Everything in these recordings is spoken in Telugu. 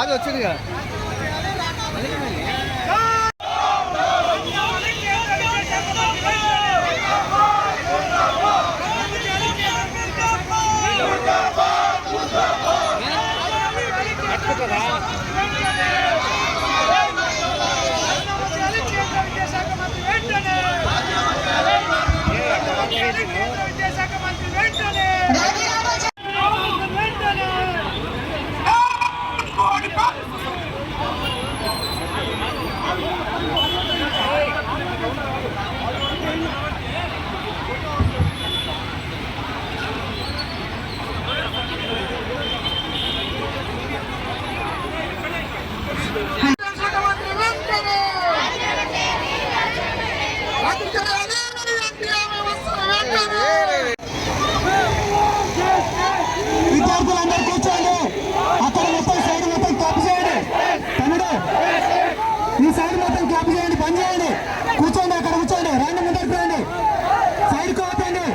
రాజు వచ్చింది కదా. విద్యార్థులందరూ కూర్చోండి. అక్కడ మొత్తం సైడ్ మొత్తం క్లాప్ చేయండి. తమ్ముడు ఈ సైడ్ మొత్తం క్లాప్ చేయండి, పని చేయండి. కూర్చోండి, అక్కడ కూర్చోండి. రండి, ముందరికి రండి. సైడ్ కోతండి.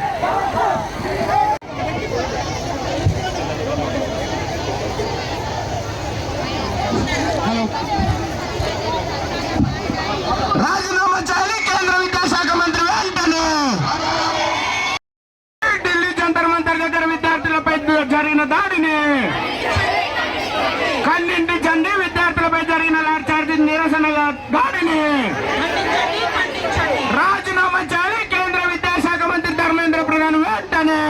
రాజీనామా చేయాలి కేంద్ర విద్యాశాఖ మంత్రి వెంటనే. ఢిల్లీ జంతర్ మంతర్ దగ్గర విద్యార్థులపై జరిగిన దాడిని ఖండించండి. విద్యార్థులపై జరిగిన లాఠీచార్జీ నిరసన దాడిని రాజీనామా చేయాలి కేంద్ర విద్యాశాఖ మంత్రి ధర్మేంద్ర ప్రధాన్ వెంటనే.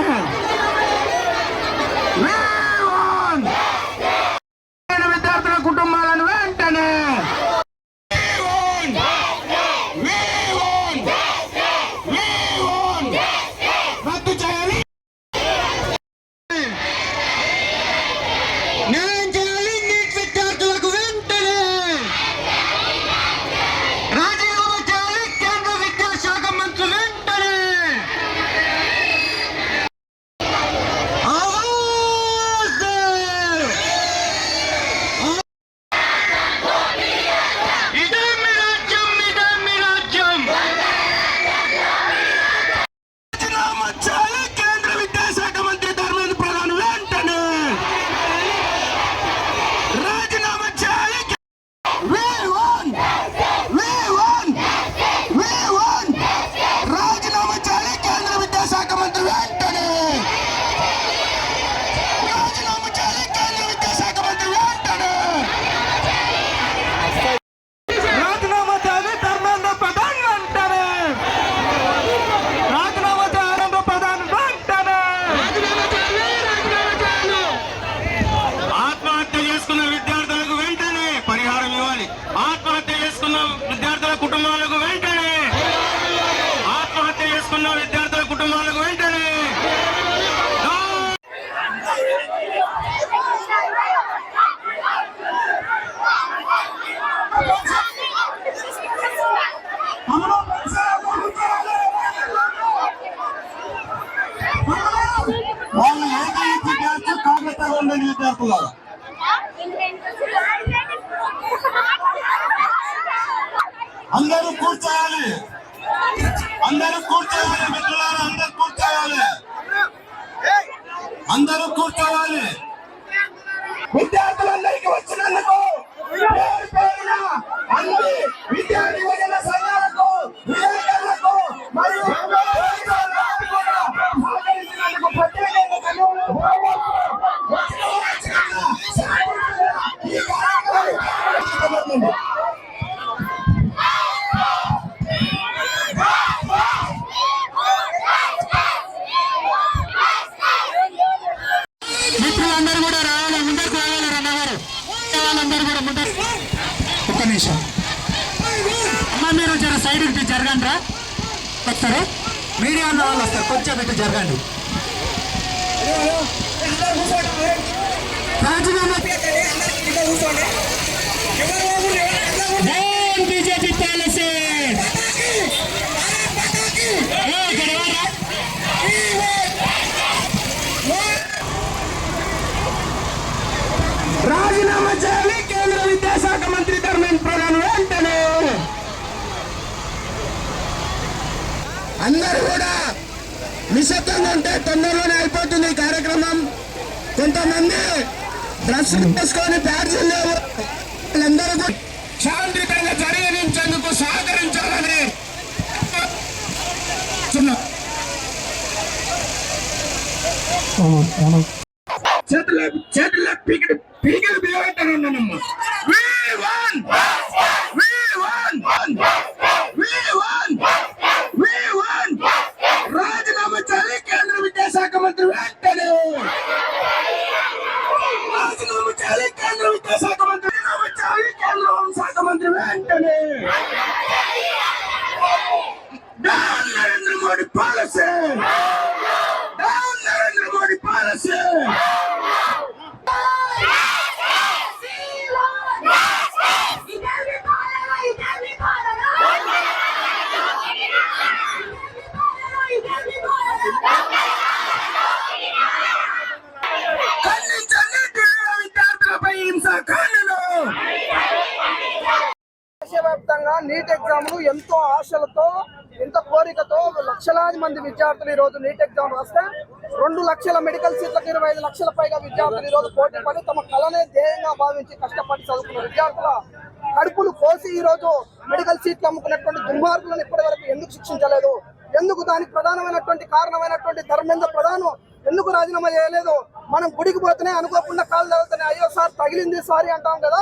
విద్యార్థుల కుటుంబాలను వెంటనే రద్దు చేయాలి. న్యాయం చేయాలి నీట్ విద్యార్థులకు వెంటనే. రాజీనామా చేయాలి కేంద్ర విద్యాశాఖ మంత్రి వెంటనే. ఇదే మీ రాజ్యం, ఇదే మీ రాజ్యం. రాజీనామా చేయాలి కేంద్ర విద్యాశాఖ మంత్రి ధర్మేంద్ర ప్రధాన్ వెంటనే. రాజీనామా చేయాలి. రాజీనామా చేయాలి కేంద్ర విద్యాశాఖ మంత్రి వెంటనే. రాజీనామా చేయాలి కేంద్ర విద్యాశాఖ మంత్రి వెంటనే. రాజీనామా చేయాలి ధర్మేంద్ర ప్రధాన్ వెంటనే. రాజీనామా చేయాలి ప్రధాన్ వెంటనే. ఆత్మహత్య చేసుకున్న విద్యార్థులకు వెంటనే పరిహారం ఇవ్వాలి. ఆత్మహత్య చేసుకున్న విద్యార్థుల కుటుంబాలకు వెంటనే. ఆత్మహత్య చేసుకున్న విద్యార్థుల కుటుంబాలకు వెంటనే. వాళ్ళు ఏకైక విద్యార్థి కాంగ్రెస్ ఉండని విద్యార్థులు అందరూ కూర్చోవాలి. అందరూ కూర్చోవాలి మిత్రులారా, అందరూ కూర్చోవాలి. అందరూ కూర్చోవాలి. విద్యార్థులందరికీ వచ్చినందుకు పేరు పేరున అన్ని విద్యార్థి యువజన సంఘాలకు, విలేకరులకు మరియు సహకరించినందుకు ప్రత్యేకంగా ధన్యవాదాలు. ఈ కార్యక్రమం మిత్రులందరూ కూడా రావాలి, ముందరికి రావాలి. రన్నగారు వాళ్ళందరూ కూడా ముందరు. ఒక్క నిమిషం అమ్మ, మీరు జర సైడ్కి జరగండి రా. వస్తారు మీడియా ఉన్న వాళ్ళు వస్తారు, కొంచెం ఇటు జరగండి. రాజీనామా బీజేపీ పాలసీ. రాజీనామా చేయాలి కేంద్ర విద్యాశాఖ మంత్రి ధర్మేంద్ర ప్రధాన్ వెంటనే. అందరూ కూడా నిశ్శబ్దంగా ఉంటే తొందరలోనే అయిపోతుంది ఈ కార్యక్రమం. కొంతమంది డ్రెస్ వేసుకొని బ్యాడ్జీలు లేవు వాళ్ళందరూ శాంతియుతంగా జరిగించేందుకు సహకరించాలని చేతుల్లో పీకిలు బియ్యమవుతానమ్మా. రాజీనామా చేయాలి కేంద్ర విద్యాశాఖ మంత్రి వెంటనే. రాజీనామా చేయాలి కేంద్ర విద్యాశాఖ మంత్రి. రాజీనామా చేయాలి కేంద్ర హోంశాఖ మంత్రి వెంటనే. Down Narendra Modi policy. Down Narendra Modi policy. దేశవ్యాప్తంగా నీట్ ఎగ్జామ్లు ఎంతో ఆశలతో ఎంతో కోరికతో లక్షలాది మంది విద్యార్థులు ఈ రోజు నీట్ ఎగ్జామ్ రాస్తే 2 లక్షల మెడికల్ సీట్లకు 25 లక్షల పైగా విద్యార్థులు ఈ రోజు పోటీ పడి తమ కళనే ధ్యేయంగా భావించి కష్టపడి చదువుకున్న విద్యార్థుల కడుపులు కోసి ఈ రోజు మెడికల్ సీట్లు అమ్ముకున్నటువంటి దుర్మార్గులను ఇప్పటి వరకు ఎందుకు శిక్షించలేదు? ఎందుకు దానికి ప్రధానమైనటువంటి కారణమైనటువంటి ధర్మేంద్ర ప్రధాన్ ఎందుకు రాజీనామా చేయలేదు? మనం గుడికి పోతేనే అనుకోకుండా కాలు తగ్గుతున్నాయి, అయ్యో సార్ తగిలింది సారీ అంటాం కదా.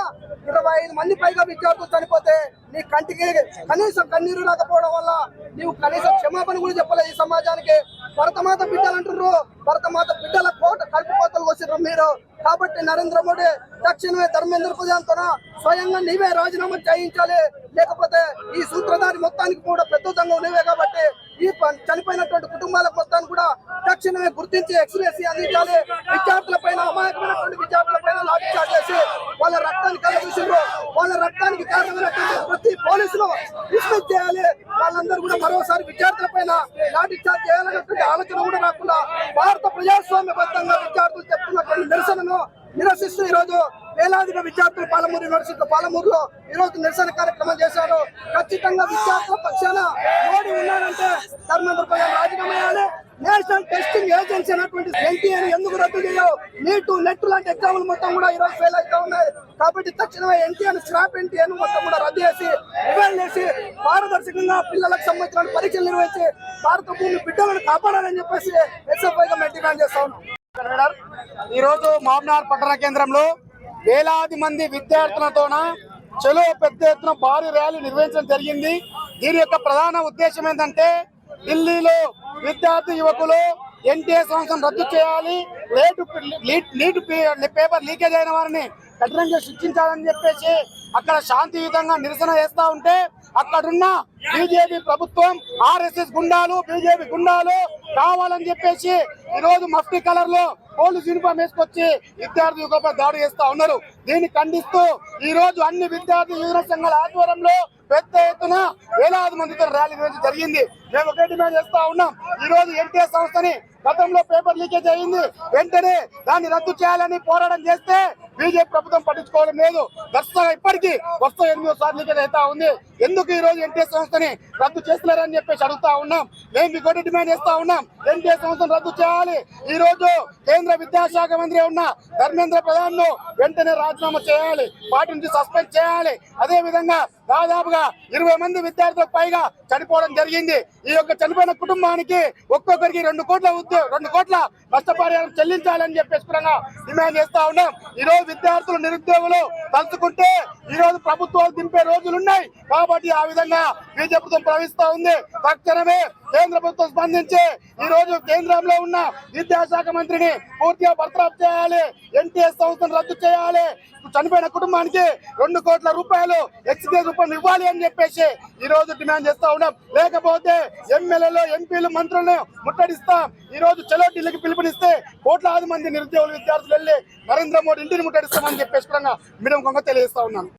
25 మంది పైగా విద్యార్థులు చనిపోతే నీ కంటికి కనీసం కన్నీరు రాకపోవడం వల్ల నీవు కనీసం క్షమాపణ కూడా చెప్పలేదు ఈ సమాజానికి. భరతమాత బిడ్డలు అంటున్నారు, భరతమాత బిడ్డల కోట కలుపుకోతలు వచ్చిర్రు మీరు. కాబట్టి నరేంద్ర మోడీ తక్షణమే ధర్మేంద్ర ప్రధాన్తో స్వయంగా నీవే రాజీనామా చేయించాలి, లేకపోతే ఈ సూత్రధారి మొత్తానికి కూడా పెద్దతంగా ఉన్నవే. కాబట్టి ఈ చనిపోయినటువంటి కుటుంబాలకు మొత్తాన్ని కూడా తక్షణమే గుర్తించి ఎక్స్రేసి అందించాలి. విద్యార్థుల పైన అమాయకమైనటువంటి విద్యార్థుల పైన లాఠీ చార్జ్ చేసి వాళ్ళ రక్తాన్ని కలగూసిండ్రు. వాళ్ళ రక్తానికి కారణమైనటువంటి ప్రతి పోలీసులు డిస్మిస్ చేయాలి. వాళ్ళందరూ కూడా మరోసారి విద్యార్థుల పైన లాఠీ చార్జ్ చేయాలన్నటువంటి ఆలోచన కూడా రాకుండా భారత ప్రజాస్వామ్యబద్ధంగా విద్యార్థులు చెప్తున్నటువంటి నిరసనను నిరసిస్తూ ఈ రోజు వేలాదిగా విద్యార్థులు పాలమూరు యూనివర్సిటీ పాలమూరులో ఈ రోజు నిరసన కార్యక్రమం చేశారు. ఖచ్చితంగా విద్యార్థుల పక్షాన మోడీ ఉన్నారంటే ధర్మేంద్ర ప్రధాన్ రాజీనామా చేయాలి. నేషనల్ టెస్టింగ్ ఏజెన్సీ అనేటువంటి ఎన్టీఏని ఎందుకు రద్దు చేయవు? నీట్ నెట్ లాంటి ఎగ్జామ్లు మొత్తం కూడా ఈ రోజు ఫెయిల్ అవుతా ఉన్నాయి. కాబట్టి తక్షణమే ఎన్టీఏను స్క్రాప్ ఎన్టీఏను మొత్తం కూడా రద్దు చేసి రివైల్ చేసి పారదర్శకంగా పిల్లలకు సంబంధించిన పరీక్షలు నిర్వహించి భారత భూమి బిడ్డలను కాపాడాలని చెప్పేసి ఎస్ఎఫ్ఐగా మేము డిమాండ్ చేస్తా ఉన్నాం. ఈ రోజు మామ్నార్ పట్టణ కేంద్రంలో వేలాది మంది విద్యార్థులతోన చలో పెద్ద ఎత్తున భారీ ర్యాలీ నిర్వహించడం జరిగింది. దీని యొక్క ప్రధాన ఉద్దేశం ఏంటంటే ఢిల్లీలో విద్యార్థి యువకులు ఎన్టీఏ సంస్థను రద్దు చేయాలి, నీట్ పేపర్ లీకేజ్ అయిన వారిని కఠినంగా శిక్షించాలని చెప్పేసి అక్కడ శాంతియుతంగా నిరసన చేస్తా ఉంటే అక్కడున్న బీజేపీ ప్రభుత్వం ఆర్ఎస్ఎస్ గుండాలు బీజేపీ గుండాలు కావాలని చెప్పేసి ఈ రోజు మఫ్టీ కలర్ లో పోలీసు యూనిఫామ్ వేసుకొచ్చి విద్యార్థి యువకులపై దాడి చేస్తా ఉన్నారు. దీన్ని ఖండిస్తూ ఈ రోజు అన్ని విద్యార్థి యువజన సంఘాల ఆధ్వర్యంలో పెద్ద ఎత్తున వేలాది మందితో ర్యాలీ నిర్వహించడం జరిగింది. మేము ఒకటే డిమాండ్ చేస్తా ఉన్నాం, ఈ రోజు ఎన్టీఏ సంస్థని గతంలో పేపర్ లీకేజ్ అయ్యింది, వెంటనే దాన్ని రద్దు చేయాలని పోరాటం చేస్తే బీజేపీ ప్రభుత్వం పట్టించుకోవడం లేదు. దర్శగా ఇప్పటికీ 8వ సార్లు లీకేజ్ అవుతా ఉంది. ఎందుకు ఈ రోజు ఎన్టీఏ సంస్థని రద్దు చేస్తున్నారని చెప్పేసి అడుగుతా ఉన్నాం. మేము ఇంకోటి డిమాండ్ చేస్తా ఉన్నాం, ఎన్టీఏ సంస్థను రద్దు చేయాలి. ఈ రోజు కేంద్ర విద్యాశాఖ మంత్రి ఉన్న ధర్మేంద్ర ప్రధాన్ ను వెంటనే రాజీనామా చేయాలి, పార్టీ నుంచి సస్పెండ్ చేయాలి. అదే విధంగా దాదాపుగా 20 మంది విద్యార్థులకు పైగా చనిపోవడం జరిగింది. ఈ యొక్క చనిపోయిన కుటుంబానికి ఒక్కొక్కరికి 2 కోట్ల నష్టపరిహారం చెల్లించాలని చెప్పేసి డిమాండ్ చేస్తా ఉన్నాం. ఈ రోజు విద్యార్థులు నిరుద్యోగులు తలుచుకుంటే ఈ రోజు ప్రభుత్వాలు దింపే రోజులున్నాయి. కాబట్టి ఆ విధంగా బీజేపీ ప్రభుత్వం ప్రవహిస్తా ఉంది. తక్షణమే కేంద్ర ప్రభుత్వం స్పందించి ఈ రోజు కేంద్రంలో ఉన్న విద్యాశాఖ మంత్రిని పూర్తిగా బర్తరఫ్ చేయాలి, ఎన్టీఏ సంస్థను రద్దు చేయాలి, చనిపోయిన కుటుంబానికి 2 కోట్ల రూపాయలు ఎక్స్గ్రేస్ రూపాయలు ఇవ్వాలి అని చెప్పేసి ఈ రోజు డిమాండ్ చేస్తా ఉన్నాం. లేకపోతే ఎమ్మెల్యేలు ఎంపీలు మంత్రులను ముట్టడిస్తాం. ఈ రోజు చలో ఢిల్లీకి పిలుపునిస్తే కోట్లాది మంది నిరుద్యోగులు విద్యార్థులు వెళ్లి నరేంద్ర మోడీ ఇంటిని ముట్టడిస్తామని చెప్పేసి మీడియం కొంగ తెలియజేస్తా ఉన్నాను.